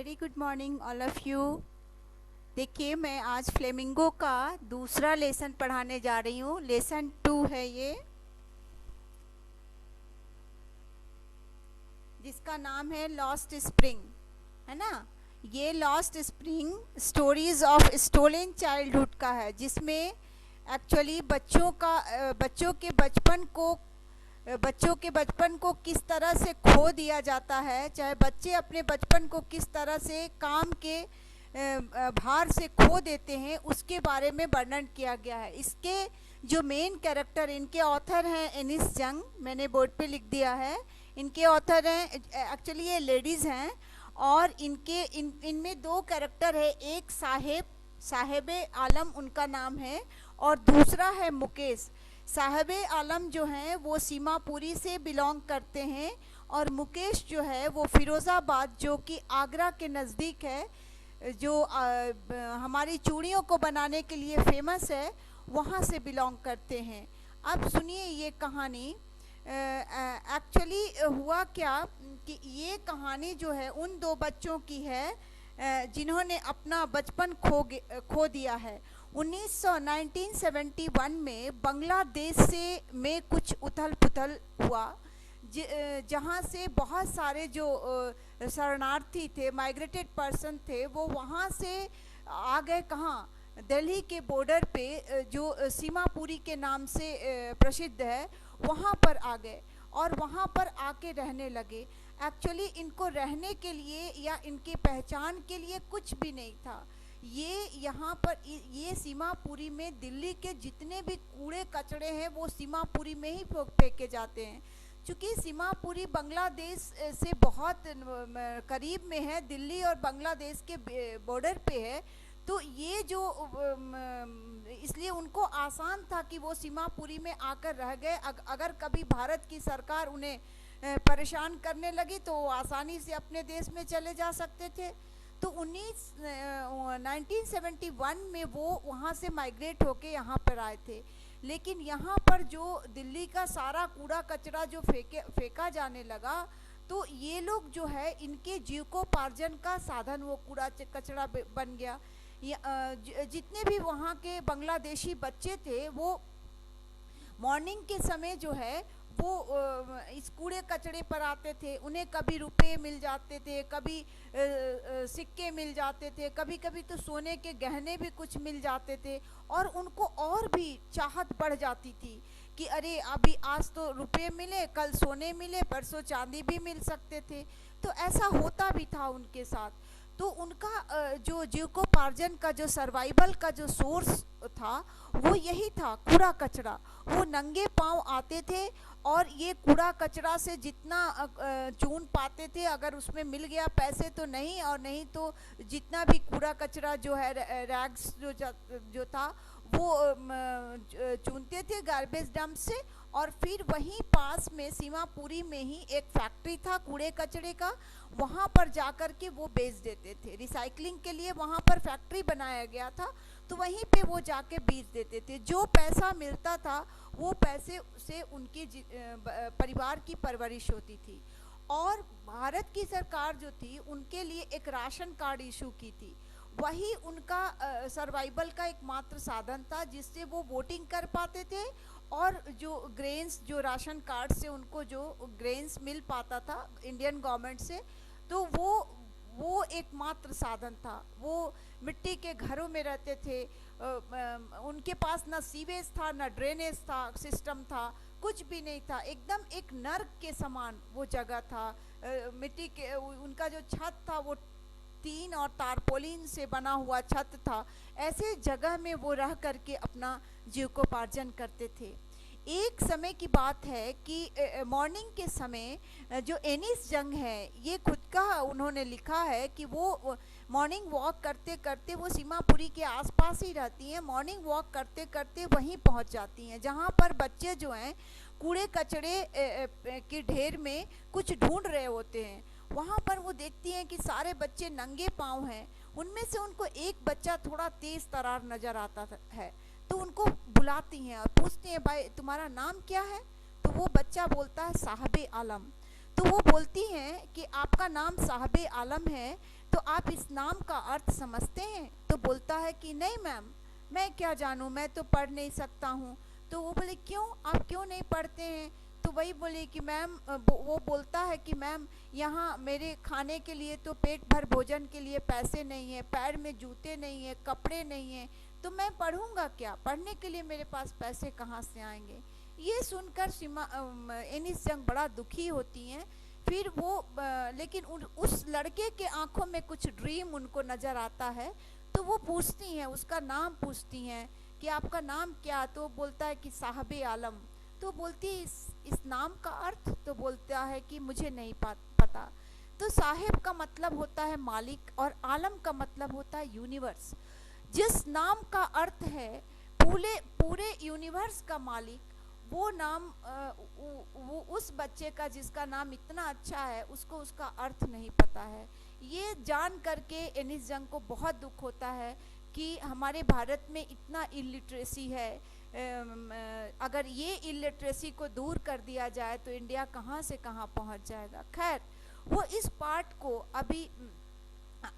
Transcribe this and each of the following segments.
Very good morning all of you. देखिए, मैं आज फ्लेमिंगो का दूसरा लेसन पढ़ाने जा रही हूँ। लेसन 2 है ये, जिसका नाम है लॉस्ट स्प्रिंग, है ना। ये lost spring stories of stolen childhood का है, जिसमें एक्चुअली बच्चों के बचपन को किस तरह से खो दिया जाता है, चाहे बच्चे अपने बचपन को किस तरह से काम के भार से खो देते हैं, उसके बारे में वर्णन किया गया है। इसके जो मेन कैरेक्टर, इनके ऑथर हैं एनिस जंग, मैंने बोर्ड पे लिख दिया है। इनके ऑथर हैं, एक्चुअली ये लेडीज़ हैं, और इनमें दो कैरेक्टर है। एक साहेबे आलम उनका नाम है, और दूसरा है मुकेश। साहेबे आलम जो हैं वो सीमापुरी से बिलोंग करते हैं, और मुकेश जो है वो फ़िरोज़ाबाद, जो कि आगरा के नज़दीक है, जो हमारी चूड़ियों को बनाने के लिए फेमस है, वहाँ से बिलोंग करते हैं। अब सुनिए ये कहानी। एक्चुअली हुआ क्या कि ये कहानी जो है उन दो बच्चों की है जिन्होंने अपना बचपन खो दिया है। 1971 में बांग्लादेश में कुछ उथल पुथल हुआ, जहाँ से बहुत सारे जो शरणार्थी थे, माइग्रेटेड पर्सन थे, वो वहाँ से आ गए। कहाँ? दिल्ली के बॉर्डर पे, जो सीमापुरी के नाम से प्रसिद्ध है, वहाँ पर आ गए और वहाँ पर आके रहने लगे। एक्चुअली इनको रहने के लिए या इनकी पहचान के लिए कुछ भी नहीं था। ये यहाँ पर ये सीमापुरी में दिल्ली के जितने भी कूड़े कचड़े हैं वो सीमापुरी में ही फेंके जाते हैं। चूँकि सीमापुरी बांग्लादेश से बहुत करीब में है, दिल्ली और बांग्लादेश के बॉर्डर पे है, तो ये जो इसलिए उनको आसान था कि वो सीमापुरी में आकर रह गए। अगर कभी भारत की सरकार उन्हें परेशान करने लगी तो वो आसानी से अपने देश में चले जा सकते थे। तो 1971 में वो वहाँ से माइग्रेट होके यहाँ पर आए थे। लेकिन यहाँ पर जो दिल्ली का सारा कूड़ा कचरा जो फेंका जाने लगा, तो ये लोग जो है इनके जीविकोपार्जन का साधन वो कूड़ा कचरा बन गया। जितने भी वहाँ के बांग्लादेशी बच्चे थे, वो मॉर्निंग के समय जो है वो इस कूड़े कचड़े पर आते थे। उन्हें कभी रुपए मिल जाते थे, कभी सिक्के मिल जाते थे, कभी कभी तो सोने के गहने भी कुछ मिल जाते थे, और उनको और भी चाहत बढ़ जाती थी कि अरे अभी आज तो रुपए मिले, कल सोने मिले, परसों चांदी भी मिल सकते थे। तो ऐसा होता भी था उनके साथ। तो उनका जो जीविकोपार्जन का, जो सर्वाइवल का जो सोर्स था, वो यही था, कूड़ा कचरा। वो नंगे पांव आते थे और ये कूड़ा कचरा से जितना चून पाते थे, अगर उसमें मिल गया पैसे तो नहीं, और नहीं तो जितना भी कूड़ा कचरा जो है, रैग्स जो था, वो चुनते थे गार्बेज डंप से, और फिर वहीं पास में सीमापुरी में ही एक फैक्ट्री था कूड़े कचरे का, वहाँ पर जाकर के वो बेच देते थे। रिसाइकलिंग के लिए वहाँ पर फैक्ट्री बनाया गया था, तो वहीं पे वो जाके बेच देते थे। जो पैसा मिलता था वो पैसे से उनके परिवार की परवरिश होती थी। और भारत की सरकार जो थी, उनके लिए एक राशन कार्ड इशू की थी। वही उनका सर्वाइवल का एकमात्र साधन था, जिससे वो वोटिंग कर पाते थे, और जो ग्रेन्स, जो राशन कार्ड से उनको जो ग्रेन्स मिल पाता था इंडियन गवर्नमेंट से, तो वो एकमात्र साधन था। वो मिट्टी के घरों में रहते थे, उनके पास ना सीवेज था, ना ड्रेनेज था, सिस्टम था, कुछ भी नहीं था। एकदम एक नर्क के समान वो जगह था। मिट्टी के उनका जो छत था वो टीन और तारपोलिन से बना हुआ छत था। ऐसे जगह में वो रह करके अपना जीविकोपार्जन करते थे। एक समय की बात है कि मॉर्निंग के समय जो एनिस जंग है, ये खुद का उन्होंने लिखा है कि वो मॉर्निंग वॉक करते करते, वो सीमापुरी के आसपास ही रहती हैं, मॉर्निंग वॉक करते करते वहीं पहुंच जाती हैं जहां पर बच्चे जो हैं कूड़े कचड़े के ढेर में कुछ ढूंढ रहे होते हैं। वहाँ पर वो देखती हैं कि सारे बच्चे नंगे पाँव हैं। उनमें से उनको एक बच्चा थोड़ा तेज़ तरार नज़र आता है, तो उनको बुलाती हैं और पूछती हैं, भाई तुम्हारा नाम क्या है? तो वो बच्चा बोलता है साहबे आलम। तो वो बोलती हैं कि आपका नाम साहबे आलम है, तो आप इस नाम का अर्थ समझते हैं? तो बोलता है कि नहीं मैम, मैं क्या जानूँ, मैं तो पढ़ नहीं सकता हूँ। तो वो बोले क्यों, आप क्यों नहीं पढ़ते हैं? तो वही बोले कि मैम, वो बोलता है कि मैम, यहाँ मेरे खाने के लिए तो पेट भर भोजन के लिए पैसे नहीं है, पैर में जूते नहीं है, कपड़े नहीं है, तो मैं पढ़ूंगा क्या? पढ़ने के लिए मेरे पास पैसे कहाँ से आएंगे? ये सुनकर एनिस जंग बड़ा दुखी होती हैं। फिर वो लेकिन उस लड़के के आंखों में कुछ ड्रीम उनको नज़र आता है। तो वो पूछती हैं, उसका नाम पूछती हैं कि आपका नाम क्या? तो बोलता है कि साहबे आलम। तो बोलती है इस नाम का अर्थ? तो बोलता है कि मुझे नहीं पता। तो साहेब का मतलब होता है मालिक और आलम का मतलब होता है यूनिवर्स। जिस नाम का अर्थ है पूरे पूरे यूनिवर्स का मालिक, वो नाम वो उस बच्चे का जिसका नाम इतना अच्छा है, उसको उसका अर्थ नहीं पता है। ये जान करके एनिस जंग को बहुत दुख होता है कि हमारे भारत में इतना इलिटरेसी है। अगर ये इलिटरेसी को दूर कर दिया जाए तो इंडिया कहाँ से कहाँ पहुँच जाएगा। खैर, वो इस पार्ट को अभी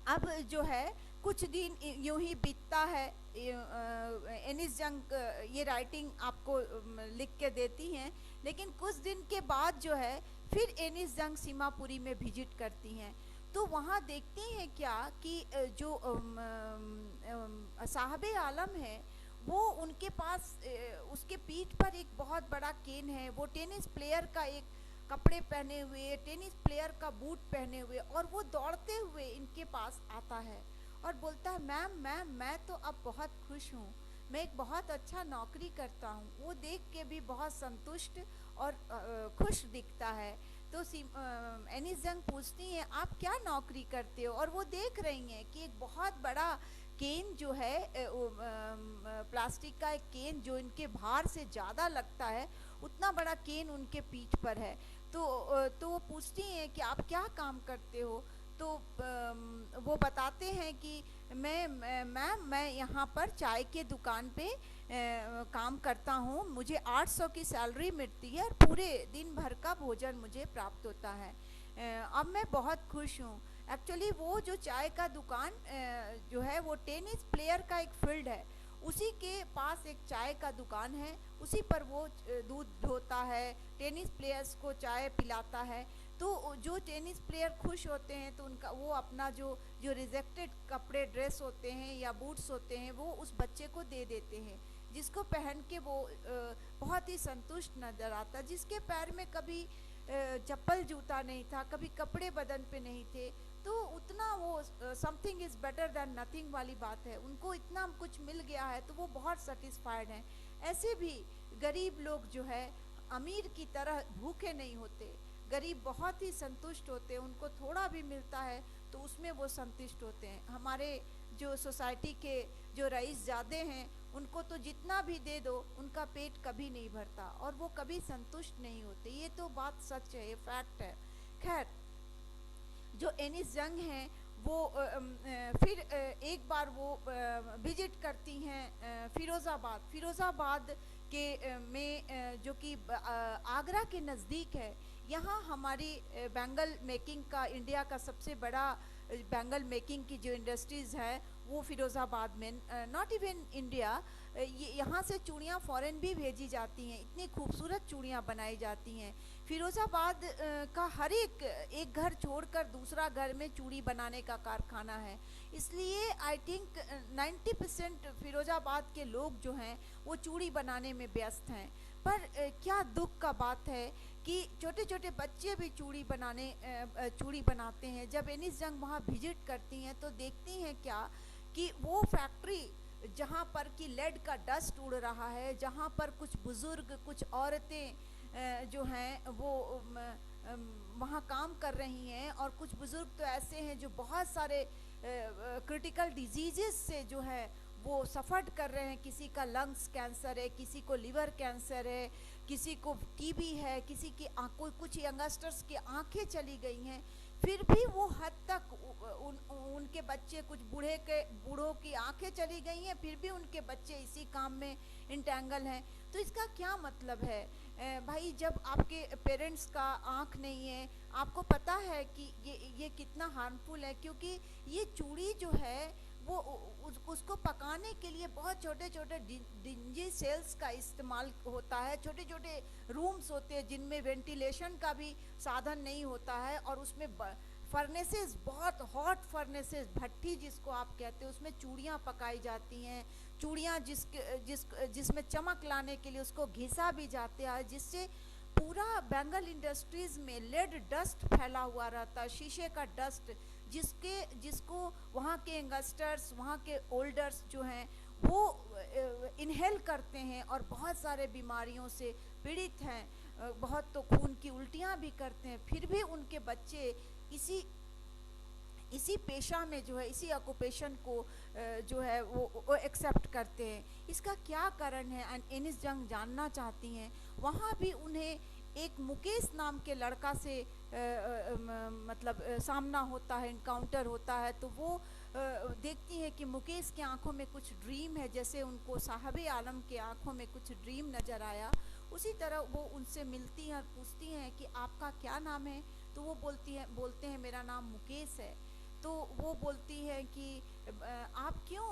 अब जो है कुछ दिन यूं ही बीतता है। एनिस जंग ये राइटिंग आपको लिख के देती हैं, लेकिन कुछ दिन के बाद जो है फिर एनिस जंग सीमापुरी में विजिट करती हैं। तो वहाँ देखती हैं क्या कि जो साहबे आलम है, वो उनके पास उसके पीठ पर एक बहुत बड़ा केन है। वो टेनिस प्लेयर का एक कपड़े पहने हुए, टेनिस प्लेयर का बूट पहने हुए, और वो दौड़ते हुए इनके पास आता है और बोलता है मैम मैम, मैं तो अब बहुत खुश हूँ, मैं एक बहुत अच्छा नौकरी करता हूँ। वो देख के भी बहुत संतुष्ट और खुश दिखता है। तो एनिस जंग पूछती हैं आप क्या नौकरी करते हो? और वो देख रही हैं कि एक बहुत बड़ा केन जो है, प्लास्टिक का एक केन जो इनके भार से ज़्यादा लगता है, उतना बड़ा केन उनके पीठ पर है। तो वो पूछती हैं कि आप क्या काम करते हो? तो वो बताते हैं कि मैं यहाँ पर चाय के दुकान पे काम करता हूँ, मुझे 800 की सैलरी मिलती है और पूरे दिन भर का भोजन मुझे प्राप्त होता है। अब मैं बहुत खुश हूँ। एक्चुअली वो जो चाय का दुकान जो है वो टेनिस प्लेयर का एक फील्ड है, उसी के पास एक चाय का दुकान है, उसी पर वो दूध ढोता है, टेनिस प्लेयर्स को चाय पिलाता है। तो जो टेनिस प्लेयर खुश होते हैं तो उनका वो अपना जो जो रिजेक्टेड कपड़े, ड्रेस होते हैं या बूट्स होते हैं, वो उस बच्चे को दे देते हैं, जिसको पहन के वो बहुत ही संतुष्ट नज़र आता। जिसके पैर में कभी चप्पल जूता नहीं था, कभी कपड़े बदन पे नहीं थे, तो उतना वो something is better than nothing वाली बात है, उनको इतना कुछ मिल गया है तो वो बहुत सेटिस्फाइड हैं। ऐसे भी गरीब लोग जो है अमीर की तरह भूखे नहीं होते, गरीब बहुत ही संतुष्ट होते हैं, उनको थोड़ा भी मिलता है तो उसमें वो संतुष्ट होते हैं। हमारे जो सोसाइटी के जो रईस ज़्यादा हैं, उनको तो जितना भी दे दो उनका पेट कभी नहीं भरता और वो कभी संतुष्ट नहीं होते। ये तो बात सच है, ये फैक्ट है। खैर, जो एनिस जंग हैं वो फिर एक बार वो विजिट करती हैं फिरोज़ाबाद के में जो कि आगरा के नज़दीक है। यहाँ हमारी बैंगल मेकिंग का, इंडिया का सबसे बड़ा बैंगल मेकिंग की जो इंडस्ट्रीज़ है वो फिरोज़ाबाद में, नॉट इवन इंडिया, यहाँ से चूड़ियाँ फ़ॉरेन भी भेजी जाती हैं, इतनी खूबसूरत चूड़ियाँ बनाई जाती हैं। फिरोज़ाबाद का हर एक घर छोड़कर दूसरा घर में चूड़ी बनाने का कारखाना है, इसलिए आई थिंक 90% फिरोज़ाबाद के लोग जो हैं वो चूड़ी बनाने में व्यस्त हैं। पर क्या दुख का बात है कि छोटे छोटे बच्चे भी चूड़ी बनाते हैं। जब एनिस जंग वहाँ विजिट करती हैं तो देखती हैं क्या कि वो फैक्ट्री जहाँ पर कि लेड का डस्ट उड़ रहा है, जहाँ पर कुछ बुज़ुर्ग, कुछ औरतें जो हैं वो वहाँ काम कर रही हैं, और कुछ बुज़ुर्ग तो ऐसे हैं जो बहुत सारे क्रिटिकल डिजीज़ेस से जो है वो सफ़र कर रहे हैं। किसी का लंग्स कैंसर है, किसी को लिवर कैंसर है, किसी को टीबी है, किसी की आँखों, कुछ यंगस्टर्स की आँखें चली गई हैं, फिर भी वो हद तक उनके बच्चे, कुछ बूढ़ों की आंखें चली गई हैं, फिर भी उनके बच्चे इसी काम में इंटेंगल हैं। तो इसका क्या मतलब है? भाई, जब आपके पेरेंट्स का आंख नहीं है, आपको पता है कि ये कितना हार्मफुल है, क्योंकि ये चूड़ी जो है वो उसको पकाने के लिए बहुत छोटे छोटे डिंजी सेल्स का इस्तेमाल होता है। छोटे छोटे रूम्स होते हैं जिनमें वेंटिलेशन का भी साधन नहीं होता है, और उसमें फर्नेसेस, बहुत हॉट फर्नेसेस, भट्टी जिसको आप कहते हैं, उसमें चूड़ियाँ पकाई जाती हैं। चूड़ियाँ जिसमें चमक लाने के लिए उसको घिसा भी जाता है, जिससे पूरा बेंगल इंडस्ट्रीज में लेड डस्ट फैला हुआ रहता है, शीशे का डस्ट, जिसको वहाँ के यंगस्टर्स, वहाँ के ओल्डर्स जो हैं वो इनहेल करते हैं और बहुत सारे बीमारियों से पीड़ित हैं। बहुत तो खून की उल्टियाँ भी करते हैं, फिर भी उनके बच्चे इसी पेशा में जो है, इसी ऑक्यूपेशन को जो है वो एक्सेप्ट करते हैं। इसका क्या कारण है? एनिस जंग जानना चाहती हैं। वहाँ भी उन्हें एक मुकेश नाम के लड़का से मतलब सामना होता है, इनकाउंटर होता है, तो वो देखती हैं कि मुकेश की आंखों में कुछ ड्रीम है, जैसे उनको साहबे आलम के आंखों में कुछ ड्रीम नज़र आया। उसी तरह वो उनसे मिलती हैं और पूछती हैं कि आपका क्या नाम है? तो वो बोलते हैं मेरा नाम मुकेश है। तो वो बोलती है कि आप क्यों,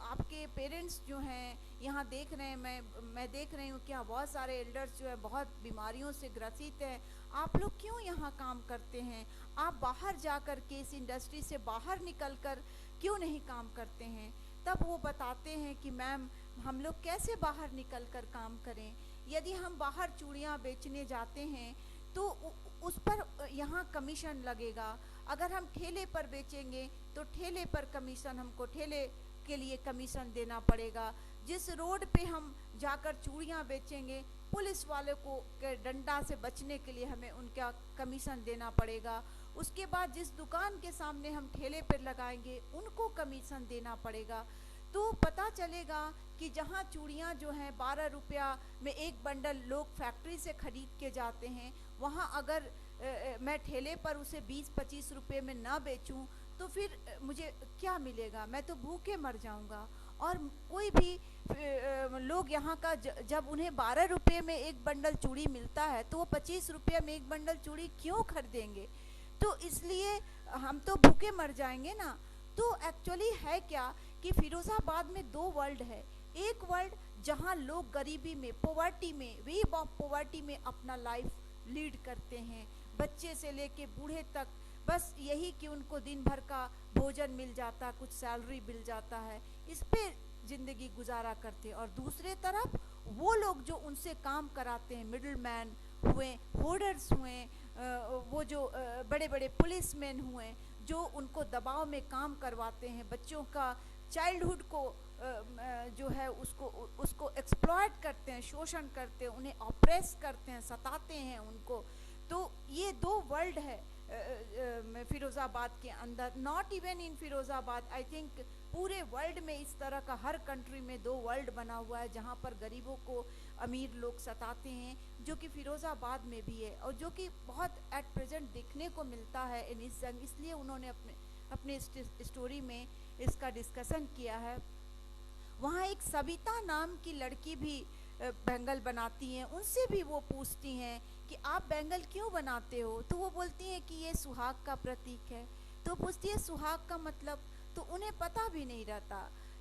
आपके पेरेंट्स जो हैं यहाँ देख रहे हैं, मैं देख रही हूँ कि यहाँ बहुत सारे एल्डर्स जो है बहुत बीमारियों से ग्रसित हैं, आप लोग क्यों यहाँ काम करते हैं? आप बाहर जा कर के, इस इंडस्ट्री से बाहर निकल कर क्यों नहीं काम करते हैं? तब वो बताते हैं कि मैम, हम लोग कैसे बाहर निकल कर काम करें? यदि हम बाहर चूड़ियाँ बेचने जाते हैं तो उस पर यहाँ कमीशन लगेगा। अगर हम ठेले पर बेचेंगे तो ठेले पर कमीशन, हमको ठेले के लिए कमीशन देना पड़ेगा। जिस रोड पे हम जाकर चूड़ियाँ बेचेंगे, पुलिस वाले को के डंडा से बचने के लिए हमें उनका कमीशन देना पड़ेगा। उसके बाद जिस दुकान के सामने हम ठेले पर लगाएंगे, उनको कमीशन देना पड़ेगा। तो पता चलेगा कि जहाँ चूड़ियाँ जो हैं 12 रुपया में एक बंडल लोग फैक्ट्री से खरीद के जाते हैं, वहाँ अगर मैं ठेले पर उसे 20-25 रुपये में ना बेचूं तो फिर मुझे क्या मिलेगा? मैं तो भूखे मर जाऊंगा। और कोई भी लोग यहाँ का जब उन्हें 12 रुपये में एक बंडल चूड़ी मिलता है तो वो 25 रुपये में एक बंडल चूड़ी क्यों खरीदेंगे? तो इसलिए हम तो भूखे मर जाएंगे ना। तो एक्चुअली है क्या कि फिरोज़ाबाद में दो वर्ल्ड है। एक वर्ल्ड जहाँ लोग गरीबी में, पोवर्टी में, वेव ऑफ पोवर्टी में अपना लाइफ लीड करते हैं, बच्चे से लेके बूढ़े तक, बस यही कि उनको दिन भर का भोजन मिल जाता, कुछ सैलरी मिल जाता है, इस पे ज़िंदगी गुजारा करते हैं। और दूसरे तरफ वो लोग जो उनसे काम कराते हैं, मिडिल मैन हुए, होर्डर्स हुए, वो जो बड़े बड़े पुलिसमैन हुए, जो उनको दबाव में काम करवाते हैं, बच्चों का चाइल्डहुड को जो है उसको एक्सप्लॉयट करते हैं, शोषण करते हैं, उन्हें ऑप्रेस करते हैं, सताते हैं उनको। तो ये दो वर्ल्ड है फिरोज़ाबाद के अंदर। Not even in Firozabad, I think पूरे वर्ल्ड में इस तरह का हर कंट्री में दो वर्ल्ड बना हुआ है, जहाँ पर गरीबों को अमीर लोग सताते हैं, जो कि फिरोज़ाबाद में भी है और जो कि बहुत एट प्रेजेंट देखने को मिलता है एनिस जंग। इसलिए उन्होंने अपने स्टोरी में इसका डिस्कशन किया है। वहाँ एक सविता नाम की लड़की भी बैंगल बनाती हैं। उनसे भी वो पूछती हैं कि आप बैंगल क्यों बनाते हो? तो वो बोलती हैं कि ये सुहाग का प्रतीक है। तो पूछती है सुहाग का मतलब? तो उन्हें पता भी नहीं रहता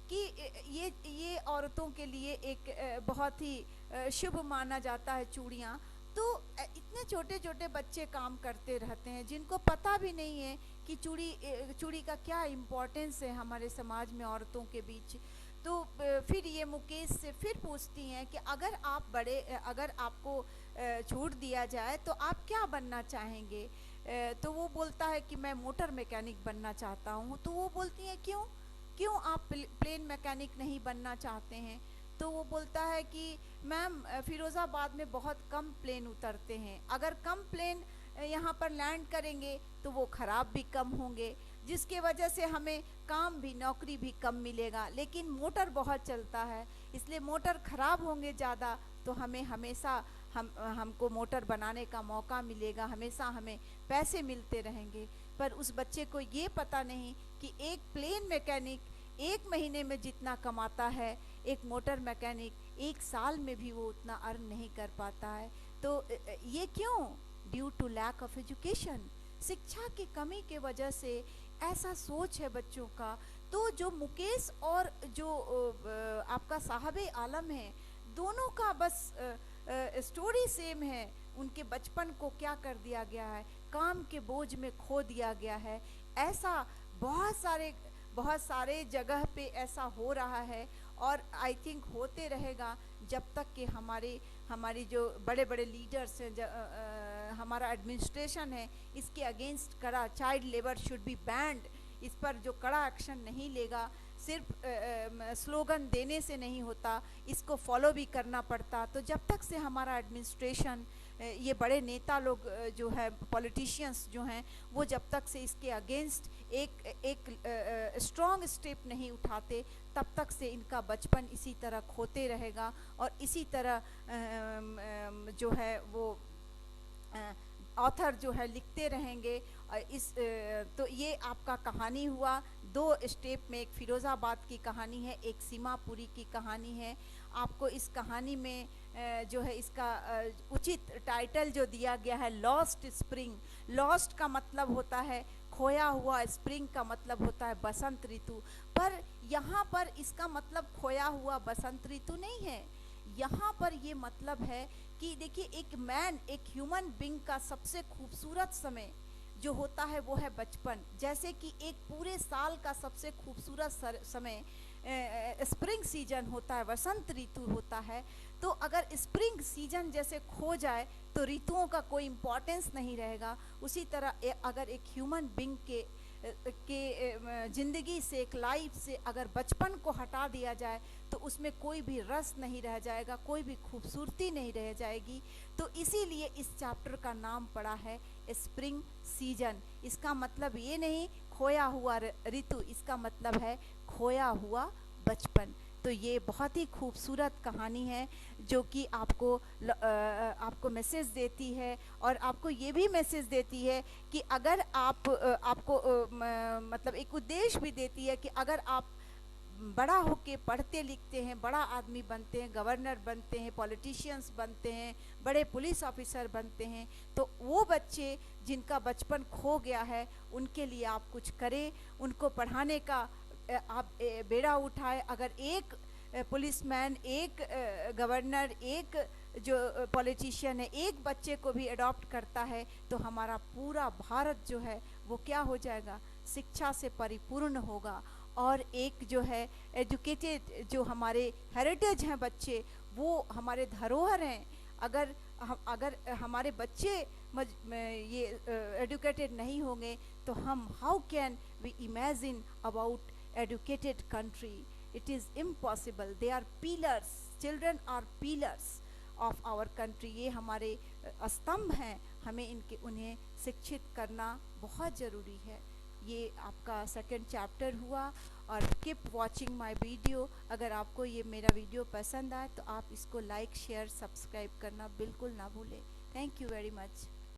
कि ये औरतों के लिए एक बहुत ही शुभ माना जाता है चूड़ियाँ। तो इतने छोटे छोटे बच्चे काम करते रहते हैं जिनको पता भी नहीं है कि चूड़ी का क्या इम्पोर्टेंस है हमारे समाज में औरतों के बीच। तो फिर ये मुकेश से फिर पूछती हैं कि अगर आपको छूट दिया जाए तो आप क्या बनना चाहेंगे? तो वो बोलता है कि मैं मोटर मैकेनिक बनना चाहता हूँ। तो वो बोलती हैं क्यों आप प्लेन मैकेनिक नहीं बनना चाहते हैं? तो वो बोलता है कि मैम, फिरोज़ाबाद में बहुत कम प्लेन उतरते हैं, अगर कम प्लेन यहाँ पर लैंड करेंगे तो वो ख़राब भी कम होंगे, जिसके वजह से हमें काम भी, नौकरी भी कम मिलेगा। लेकिन मोटर बहुत चलता है, इसलिए मोटर ख़राब होंगे ज़्यादा तो हमें हमेशा हमको मोटर बनाने का मौका मिलेगा, हमेशा हमें पैसे मिलते रहेंगे। पर उस बच्चे को ये पता नहीं कि एक प्लेन मैकेनिक 1 महीने में जितना कमाता है, एक मोटर मैकेनिक 1 साल में भी वो उतना अर्न नहीं कर पाता है। तो ये क्यों? Due to lack of education, शिक्षा की कमी के वजह से ऐसा सोच है बच्चों का। तो जो मुकेश और जो आपका साहबे आलम है, दोनों का बस स्टोरी सेम है। उनके बचपन को क्या कर दिया गया है, काम के बोझ में खो दिया गया है। ऐसा बहुत सारे जगह पे ऐसा हो रहा है और आई थिंक होते रहेगा जब तक कि हमारी जो बड़े बड़े लीडर्स हैं, हमारा एडमिनिस्ट्रेशन है, इसके अगेंस्ट कड़ा, child labour should be band, इस पर जो कड़ा एक्शन नहीं लेगा। सिर्फ स्लोगन देने से नहीं होता, इसको फॉलो भी करना पड़ता। तो जब तक से हमारा एडमिनिस्ट्रेशन, ये बड़े नेता लोग जो है, पॉलिटिशियंस जो हैं, वो जब तक से इसके अगेंस्ट एक स्ट्रॉन्ग स्टेप नहीं उठाते, तब तक से इनका बचपन इसी तरह खोते रहेगा और इसी तरह जो है वो ऑथर जो है लिखते रहेंगे। तो ये आपका कहानी हुआ 2 स्टेप में। एक फिरोज़ाबाद की कहानी है, एक सीमापुरी की कहानी है। आपको इस कहानी में जो है इसका उचित टाइटल जो दिया गया है, लॉस्ट स्प्रिंग। लॉस्ट का मतलब होता है खोया हुआ, स्प्रिंग का मतलब होता है बसंत ऋतु। पर यहाँ पर इसका मतलब खोया हुआ बसंत ऋतु नहीं है। यहाँ पर ये मतलब है कि देखिए, एक ह्यूमन बीइंग का सबसे खूबसूरत समय जो होता है वो है बचपन। जैसे कि एक पूरे साल का सबसे खूबसूरत समय स्प्रिंग सीजन होता है, वसंत ऋतु होता है। तो अगर स्प्रिंग सीजन जैसे खो जाए तो ऋतुओं का कोई इम्पोर्टेंस नहीं रहेगा। उसी तरह अगर एक ह्यूमन बीइंग के ज़िंदगी से, एक लाइफ से अगर बचपन को हटा दिया जाए तो उसमें कोई भी रस नहीं रह जाएगा, कोई भी खूबसूरती नहीं रह जाएगी। तो इसीलिए इस चैप्टर का नाम पड़ा है स्प्रिंग सीजन। इसका मतलब ये नहीं खोया हुआ ऋतु, इसका मतलब है खोया हुआ बचपन। तो ये बहुत ही खूबसूरत कहानी है जो कि आपको मैसेज देती है और आपको ये भी मैसेज देती है कि अगर आपको मतलब एक उद्देश्य भी देती है कि अगर आप बड़ा होके पढ़ते लिखते हैं, बड़ा आदमी बनते हैं, गवर्नर बनते हैं, पॉलिटिशियंस बनते हैं, बड़े पुलिस ऑफिसर बनते हैं, तो वो बच्चे जिनका बचपन खो गया है उनके लिए आप कुछ करें, उनको पढ़ाने का आप बेड़ा उठाए। अगर एक पुलिसमैन, एक गवर्नर, एक जो पॉलिटिशियन है, एक बच्चे को भी अडॉप्ट करता है तो हमारा पूरा भारत जो है वो क्या हो जाएगा, शिक्षा से परिपूर्ण होगा। और एक जो है एजुकेटेड, जो हमारे हेरिटेज हैं बच्चे, वो हमारे धरोहर हैं। अगर हमारे बच्चे ये एजुकेटेड नहीं होंगे तो हम how can we imagine about educated country? It is impossible. They are pillars. Children are pillars of our country. ये हमारे स्तंभ हैं, हमें उन्हें शिक्षित करना बहुत ज़रूरी है। ये आपका 2nd चैप्टर हुआ। और कीप वॉचिंग माई वीडियो। अगर आपको ये मेरा वीडियो पसंद आए तो आप इसको लाइक, शेयर, सब्सक्राइब करना बिल्कुल ना भूलें। Thank you very much.